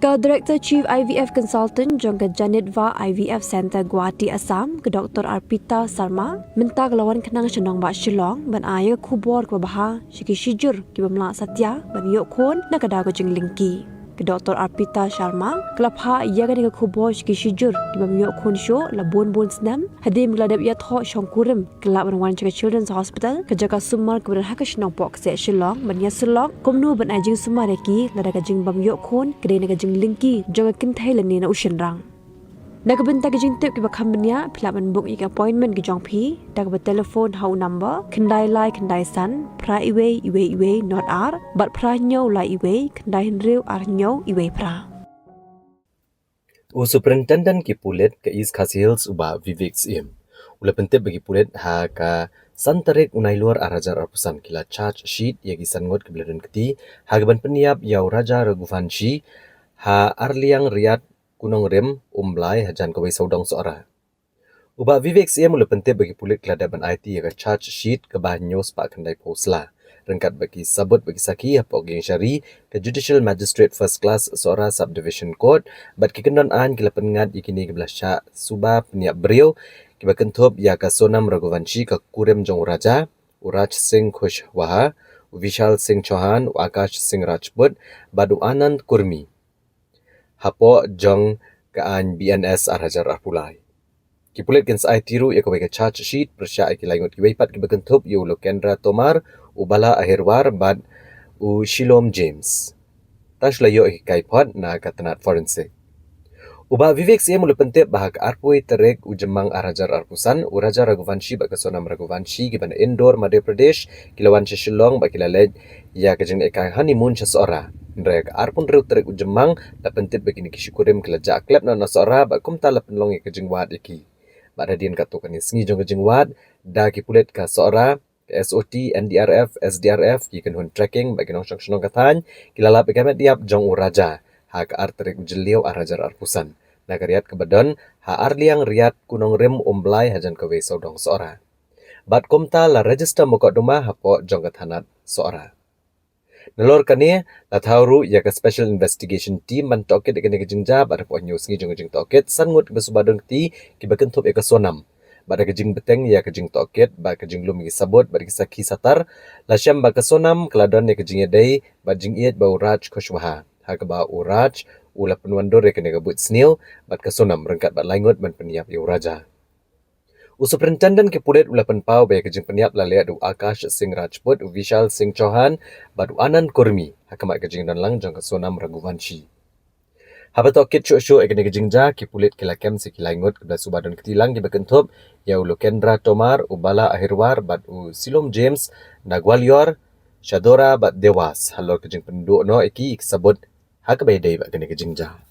Director Chief IVF Consultant jangka Janitva IVF Center Guwahati Assam ke Dr. Arpita Sarma minta kelawan kenang senang bak Shillong ban ayah kubur ke baha shiki shijur ki bamla satya ban yok khon na kada ko jing lingki ke Dr. Arpita Sharma kelapha ia kan ke kubur shiki shijur ki bam yok khon sho la bon snam hadim gladap ya tho shongkurim kelap ban wan Children's Hospital ke jaga sumar ke ban hakash nang pok se Shillong ban ya Shillong komnu ban ajing sumar ki la daga jing bam yok khon ke na jing lingki jaga kin thailand ni na ushin rang Nagabenta ke jing tip ke bakam benya pilaman book ik appointment ke jong phi dak ba telephone hau number kendai lai kendai san pra iwe not ar but pra nyo lai iwe kendai henriu ar nyo iwe pra Superintendent ki pulet ke East Khasi Hills uba Vivek Sim ula pentep bagi pulet ha ka santarek unai luar arajar arpusan kila charge sheet yagi sangot ke beladan keti ha gaban peniap yau raja Raghuvanshi ha arliang riat kunong rem umblai hajan kawai saudang seorang. Uba Vivek Sim ula pentep bagi pulet kelada ban IT yaga charge sheet ke bahan news pak kendai posla. Rengkat bagi sabut bagi saki apa geng syari ke Judicial Magistrate First Class Sora Subdivision Court bat kikendon an kila pengat ikini ke belah syak suba peniap beriau kiba kentup ya ka Sonam Raghuvanshi ke Kurem Jong Raja, Uraj Singh Kushwaha, Vishal Singh Chauhan, Akash Singh Rajput, Badu Anand Kurmi. Hapo Jong kaan BNS Arhajar Arpulai. Kipulit gens ai tiru ya kawai ke charge sheet persya ai kilaingot kiwaipat kibakentup yu Lokendra Tomar, Ubala Ahirwar bad u Shilom James. Tash layo kaipot na katanat forensik. Uba Vivek Sim mula pentip bahag arpui terek ujemang Arhajar Arpusan, Uraja Raghuvanshi bak Sonam Raghuvanshi gibana Indore Madhya Pradesh, kilawan Shillong bak kilalej ya kejeng ekai honeymoon seseorang. Ndrek arpun reu terek ujemang la pentip begini kisyukurim kelajak klep na nasora bak kumta la penlong kejeng wad iki. Bak dadian katukan sengi jong kejeng wad da kipulet ka seora SOT, NDRF, SDRF, kikan hun tracking bagi nong syong katan, kilalap ikamet diap jong uraja, ha ka arterik jeliau Arhajar Arpusan. Nagariat kebadan, ha arliang riat kunong rem umblai hajan kawe saudong seora. Bat komta la register mokok duma hapo jong katanat seora. Nelor kani la tauru ya ka Special Investigation Team man toket ikani kejengja pada po news ngi jong kejeng toket sangut besubadon ti kibakentup ya ka Sonam. Bada kejing beteng ya kejing toket ba kejing lum sabut bada kisaki satar la syam ba ka Sonam keladon ya kejing yadai ba jing iet ba Uraj Kushwaha ha ka ba Uraj ula penwandor ya kene kabut snil bat ka Sonam rengkat bat laingot ban peniap ya Uraja. Superintendent ke pulet ula penpau ba kejing peniap la liat u Akash Singh Rajput u Vishal Singh Chauhan bat u Anand Kurmi ha ka kejing dan lang jong ka Sonam Raghuvanshi. Haba tokit syuk-syuk ekene kejingja ki pulit kilakem sikilaingot ke belah subadon ketilang ki bekentup ya u Lokendra Tomar, Ubala Ahirwar bat u Silom James, Nagwalior, Shadora bat Dewas halor kejing penduduk no iki sabut ha ka baydai bat kene kejingja.